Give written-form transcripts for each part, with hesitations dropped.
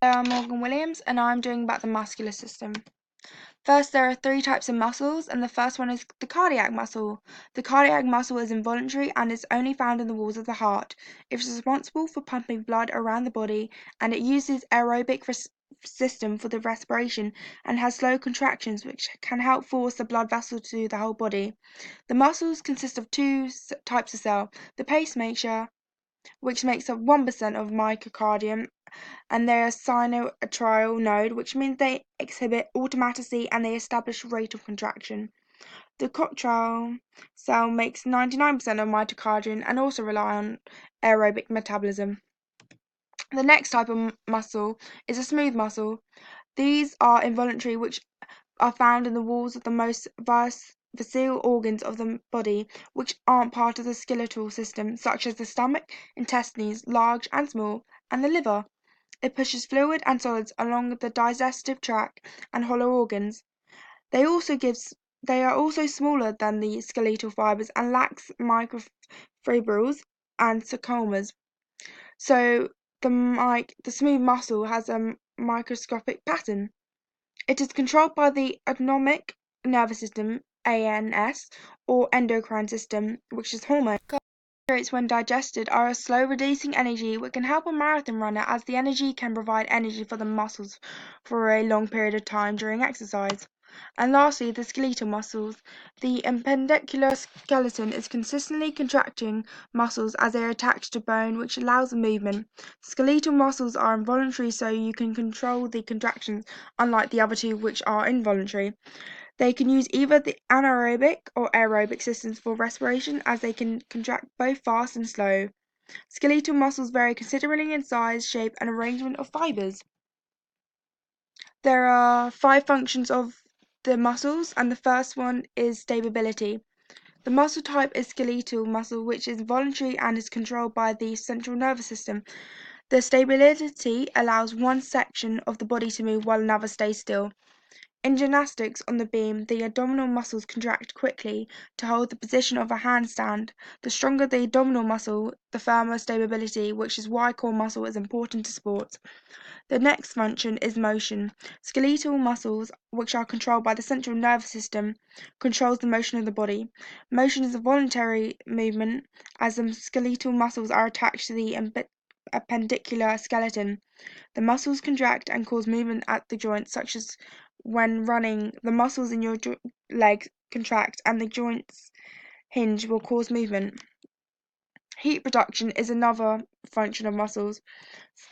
I'm Morgan Williams and I'm doing about the muscular system. First, there are three types of muscles, and the first one is the cardiac muscle. The cardiac muscle is involuntary and is only found in the walls of the heart. It is responsible for pumping blood around the body, and it uses aerobic system for the respiration and has slow contractions which can help force the blood vessel to the whole body. The muscles consist of two types of cell: the pacemaker, which makes up 1% of myocardium, and they are sinoatrial node, which means they exhibit automaticity and they establish rate of contraction. The cochlear cell makes 99% of mitochondria and also rely on aerobic metabolism. The next type of muscle is a smooth muscle. These are involuntary, which are found in the walls of the most visceral organs of the body, which aren't part of the skeletal system, such as the stomach, intestines, large and small, and the liver. It pushes fluid and solids along the digestive tract and hollow organs. They are also smaller than the skeletal fibers and lacks microfibrils and sarcomas. So the smooth muscle has a microscopic pattern. It is controlled by the autonomic nervous system (ANS) or endocrine system, which is hormone. Carbohydrates, when digested, are a slow-releasing energy which can help a marathon runner, as the energy can provide energy for the muscles for a long period of time during exercise. And lastly, the skeletal muscles. The appendicular skeleton is consistently contracting muscles as they are attached to bone, which allows the movement. Skeletal muscles are involuntary, so you can control the contractions, unlike the other two, which are involuntary. They can use either the anaerobic or aerobic systems for respiration, as they can contract both fast and slow. Skeletal muscles vary considerably in size, shape, and arrangement of fibers. There are 5 functions of the muscles, and the first one is stability. The muscle type is skeletal muscle, which is voluntary and is controlled by the central nervous system. The stability allows one section of the body to move while another stays still. In gymnastics on the beam, the abdominal muscles contract quickly to hold the position of a handstand. The stronger the abdominal muscle, the firmer stability, which is why core muscle is important to sports. The next function is motion. Skeletal muscles, which are controlled by the central nervous system, controls the motion of the body. Motion is a voluntary movement, as the skeletal muscles are attached to the appendicular skeleton. The muscles contract and cause movement at the joints, such as when running, the muscles in your legs contract and the joints hinge will cause movement. Heat production is another function of muscles.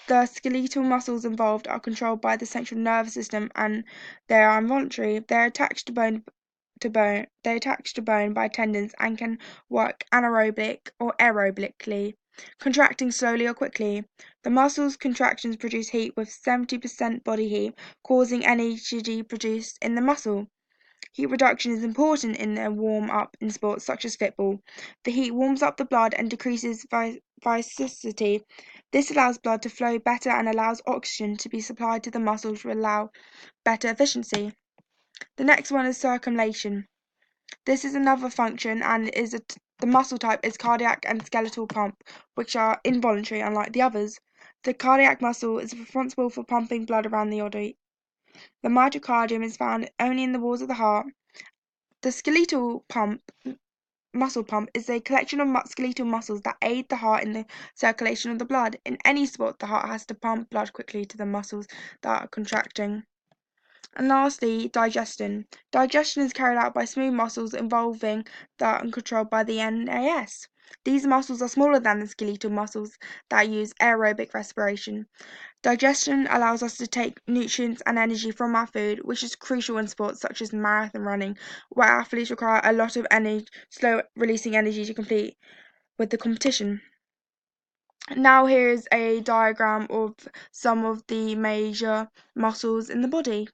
The skeletal muscles involved are controlled by the central nervous system and they are involuntary. They are attached to bone by tendons and can work anaerobic or aerobically, contracting slowly or quickly. The muscles' contractions produce heat with 70% body heat, causing energy produced in the muscle. Heat reduction is important in the warm-up in sports such as football. The heat warms up the blood and decreases viscosity. This allows blood to flow better and allows oxygen to be supplied to the muscles to allow better efficiency. The next one is circulation. This is another function and the muscle type is cardiac and skeletal pump, which are involuntary unlike the others. The cardiac muscle is responsible for pumping blood around the body. The myocardium is found only in the walls of the heart. The skeletal muscle pump is a collection of skeletal muscles that aid the heart in the circulation of the blood. In any sport, the heart has to pump blood quickly to the muscles that are contracting. And lastly, digestion. Digestion is carried out by smooth muscles involving that and controlled by the NAS. These muscles are smaller than the skeletal muscles that use aerobic respiration. Digestion allows us to take nutrients and energy from our food, which is crucial in sports such as marathon running, where athletes require a lot of slow releasing energy to complete with the competition. Now here is a diagram of some of the major muscles in the body.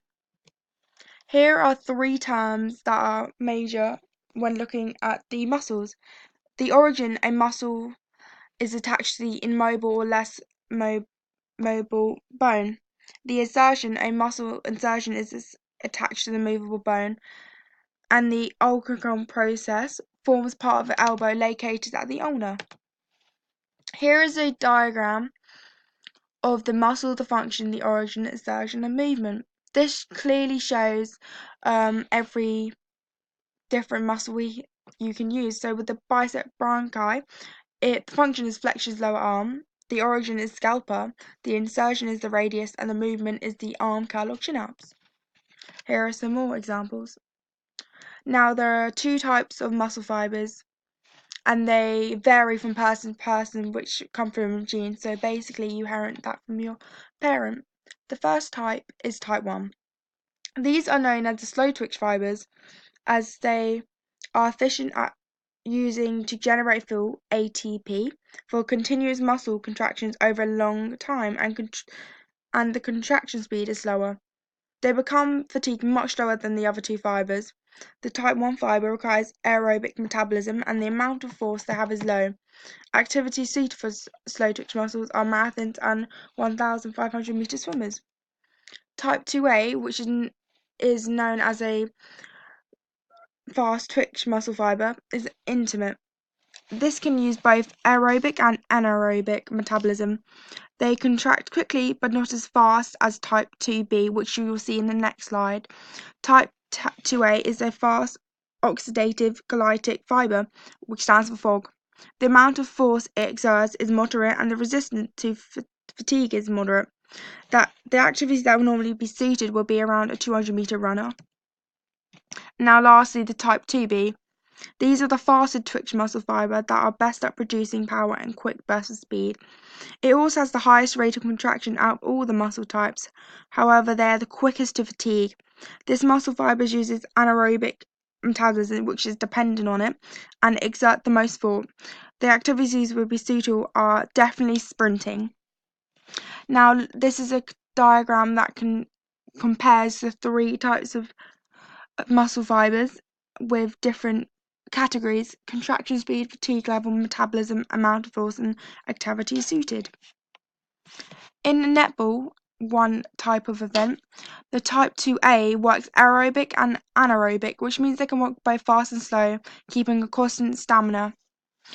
Here are 3 terms that are major when looking at the muscles. The origin: a muscle is attached to the immobile or less mobile bone. The insertion: a muscle insertion is attached to the movable bone. And the ulnar process forms part of the elbow located at the ulna. Here is a diagram of the muscle, the function, the origin, exertion, and movement. This clearly shows every different muscle you can use. So with the bicep brachii, the function is flexors lower arm, the origin is scalper, the insertion is the radius, and the movement is the arm curl or chin ups. Here are some more examples. Now there are two types of muscle fibers, and they vary from person to person, which come from genes. So basically you inherit that from your parent. The first type is type 1. These are known as the slow twitch fibers, as they are efficient at using to generate fuel, ATP, for continuous muscle contractions over a long time, and the contraction speed is slower. They become fatigued much slower than the other two fibers. The type 1 fiber requires aerobic metabolism, and the amount of force they have is low. Activities suited for slow twitch muscles are marathons and 1,500-meter swimmers. Type 2A, which is known as a fast twitch muscle fiber, is intimate. This can use both aerobic and anaerobic metabolism. They contract quickly but not as fast as type 2B, which you will see in the next slide. Type 2A is a fast oxidative glycolytic fiber, which stands for FOG. The amount of force it exerts is moderate, and the resistance to fatigue is moderate. The activities that will normally be suited will be around a 200-meter runner. Now lastly, the type 2B. These are the faster twitch muscle fiber that are best at producing power and quick bursts of speed. It also has the highest rate of contraction out of all the muscle types. However, they are the quickest to fatigue. This muscle fiber uses anaerobic metabolism, which is dependent on it, and exert the most force. The activities would be suitable are definitely sprinting. Now, this is a diagram that compares the three types of muscle fibers with different categories: contraction speed, fatigue level, metabolism, amount of force, and activity suited. In netball, one type of event, the type 2A works aerobic and anaerobic, which means they can work both fast and slow, keeping a constant stamina.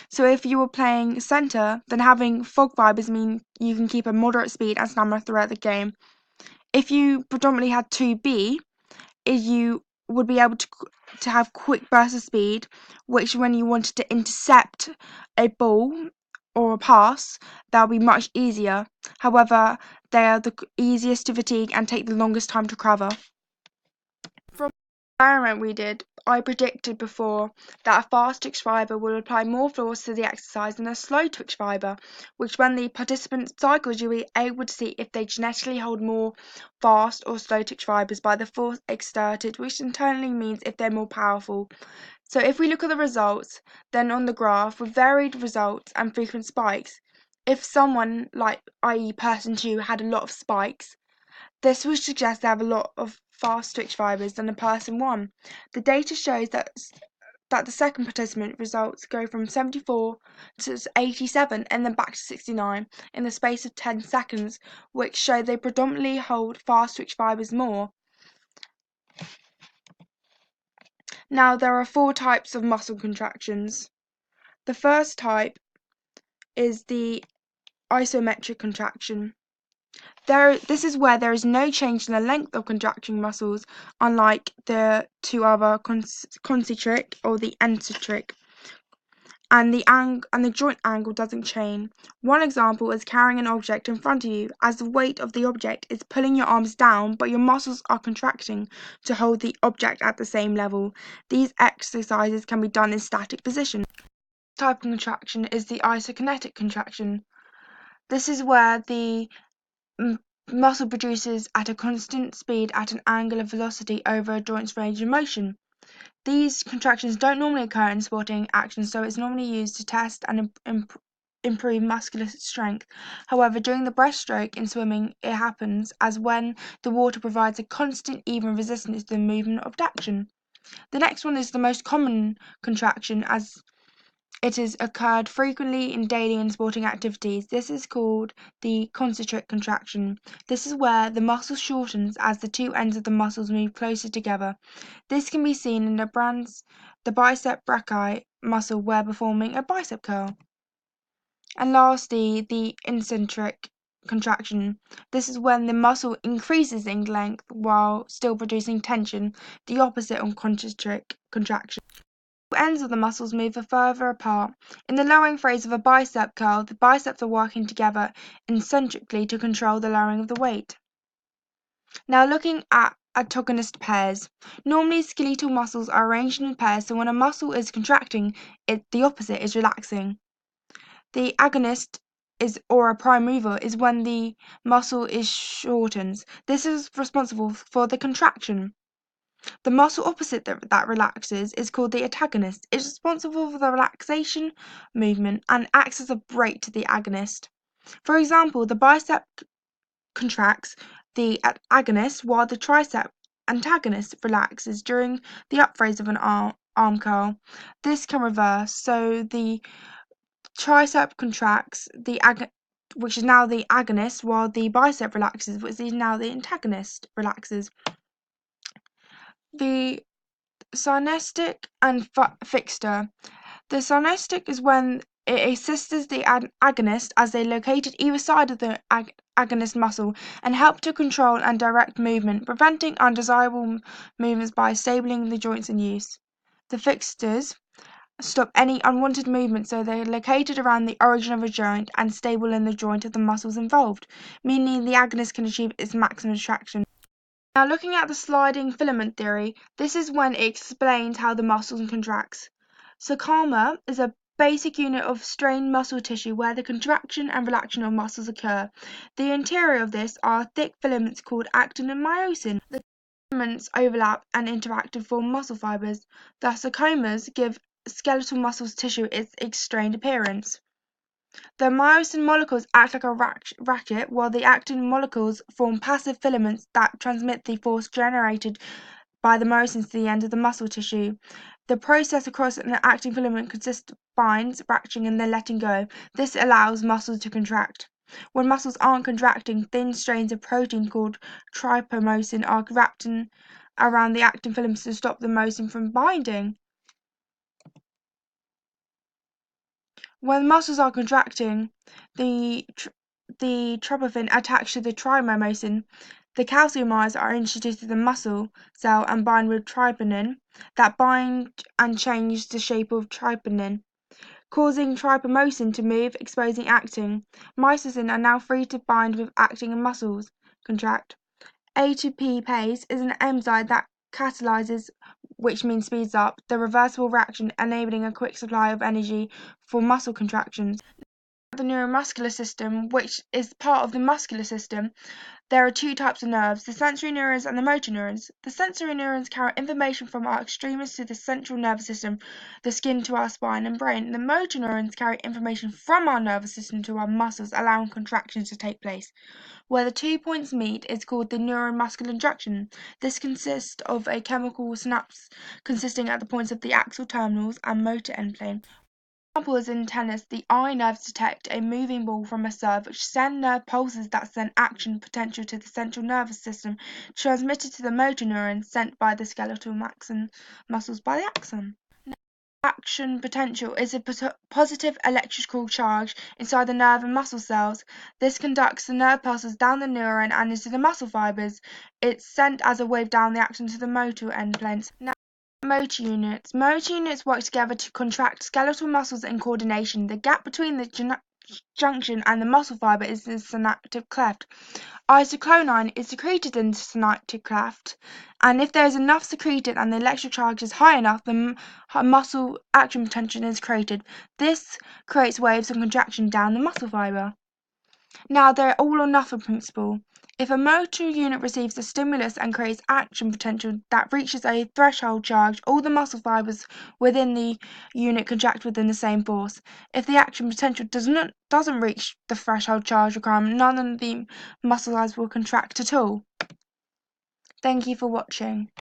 So if you were playing centre, then having fog fibers mean you can keep a moderate speed and stamina throughout the game. If you predominantly had 2B, you would be able to have quick bursts of speed, which when you wanted to intercept a ball or a pass, that would be much easier. However, they are the easiest to fatigue and take the longest time to recover. From the experiment we did, I predicted before that a fast twitch fiber will apply more force to the exercise than a slow twitch fiber, which when the participants cycled, you'll be able to see if they genetically hold more fast or slow twitch fibers by the force exerted, which internally means if they're more powerful. So if we look at the results, then on the graph with varied results and frequent spikes, if someone like, i.e. person 2, had a lot of spikes, this would suggest they have a lot of fast twitch fibers than a person 1. The data shows that the second participant results go from 74 to 87 and then back to 69 in the space of 10 seconds, which show they predominantly hold fast twitch fibers more. Now there are 4 types of muscle contractions. The first type is the isometric contraction. This is where there is no change in the length of contracting muscles, unlike the two other concentric or the eccentric, and the joint angle doesn't change. One example is carrying an object in front of you, as the weight of the object is pulling your arms down, but your muscles are contracting to hold the object at the same level. These exercises can be done in static position. The type of contraction is the isokinetic contraction. This is where the muscle produces at a constant speed at an angular velocity over a joint's range of motion. These contractions don't normally occur in sporting action, so it's normally used to test and improve muscular strength. However, during the breaststroke in swimming, it happens as when the water provides a constant even resistance to the movement of action. The next one is the most common contraction, as it has occurred frequently in daily and sporting activities. This is called the concentric contraction. This is where the muscle shortens as the two ends of the muscles move closer together. This can be seen in the bicep brachii muscle where performing a bicep curl. And lastly, the eccentric contraction. This is when the muscle increases in length while still producing tension, the opposite on concentric contraction. The ends of the muscles move further apart. In the lowering phase of a bicep curl, the biceps are working together eccentrically to control the lowering of the weight. Now looking at antagonist pairs. Normally skeletal muscles are arranged in pairs, so when a muscle is contracting, the opposite is relaxing. The agonist or a prime mover is when the muscle is shortens. This is responsible for the contraction. The muscle opposite that relaxes is called the antagonist. It's responsible for the relaxation movement and acts as a brake to the agonist. For example, the bicep contracts the agonist while the tricep antagonist relaxes during the up phase of an arm curl. This can reverse, so the tricep contracts which is now the agonist, while the bicep relaxes, which is now the antagonist relaxes. The synesthetic and fixer. The synesthetic is when it assists the agonist as they located either side of the agonist muscle and help to control and direct movement, preventing undesirable movements by stabilizing the joints in use. The fixers stop any unwanted movement, so they're located around the origin of a joint and stable in the joint of the muscles involved, meaning the agonist can achieve its maximum traction. Now looking at the sliding filament theory, this is when it explains how the muscle contracts. Sarcoma is a basic unit of strained muscle tissue where the contraction and relaxation of muscles occur. The interior of this are thick filaments called actin and myosin. The filaments overlap and interact to form muscle fibers. The sarcomas give skeletal muscle tissue its strained appearance. The myosin molecules act like a racket, while the actin molecules form passive filaments that transmit the force generated by the myosins to the end of the muscle tissue. The process across an actin filament consists of binds, ratcheting, and then letting go. This allows muscles to contract. When muscles aren't contracting, thin strands of protein called trypomyosin are wrapped around the actin filaments to stop the myosin from binding. When muscles are contracting, the tryptophan attached to the trypomyosin, the calcium ions are introduced to the muscle cell and bind with tryptophan that bind and change the shape of tryptophan, causing trypomyosin to move, exposing actin. Myosin are now free to bind with actin and muscles contract. ATPase is an enzyme that catalyzes, which means speeds up, the reversible reaction, enabling a quick supply of energy for muscle contractions. The neuromuscular system, which is part of the muscular system, there are two types of nerves, the sensory neurons and the motor neurons. The sensory neurons carry information from our extremis to the central nervous system, the skin to our spine and brain. The motor neurons carry information from our nervous system to our muscles, allowing contractions to take place. Where the 2 points meet is called the neuromuscular junction. This consists of a chemical synapse consisting at the points of the axial terminals and motor end plane. Example is in tennis, the eye nerves detect a moving ball from a serve, which send nerve pulses that send action potential to the central nervous system, transmitted to the motor neuron, sent by the skeletal muscles by the axon. Action potential is a positive electrical charge inside the nerve and muscle cells. This conducts the nerve pulses down the neuron and into the muscle fibers. It's sent as a wave down the axon to the motor end planes. Now, motor units. Motor units work together to contract skeletal muscles in coordination. The gap between the junction and the muscle fiber is the synaptic cleft. Isoclonine is secreted in the synaptic cleft, and if there is enough secreted and the electric charge is high enough, the muscle action potential is created. This creates waves of contraction down the muscle fiber. Now, the all or nothing principle. If a motor unit receives a stimulus and creates action potential that reaches a threshold charge, all the muscle fibers within the unit contract within the same force. If the action potential doesn't reach the threshold charge requirement, none of the muscle fibers will contract at all. Thank you for watching.